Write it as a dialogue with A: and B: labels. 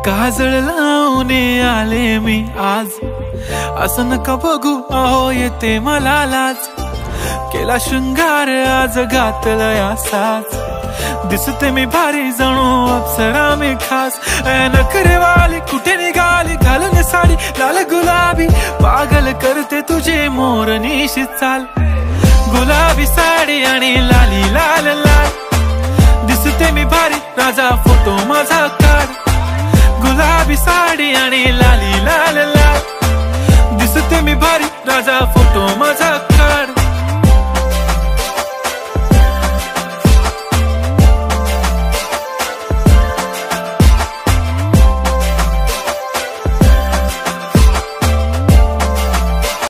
A: काजळ लावून आले मी आज, असं नका बघू अहो येते मला लाज। केला शृंगार आज घातला साज, दिसते मी भारी जणू अप्सरा मी खास। नखरेवाली कुठे निघाली घालून साडी लाल गुलाबी, पागल करते तुझे मोरनीशी चाल। गुलाबी साडी आणि लाली लाल लाल, दिसते मी भारी राजा फोटो माझा काढ। गुलाबी साडी आणि लाली लाल लाल, दिसते मी भारी राजा फोटो माझा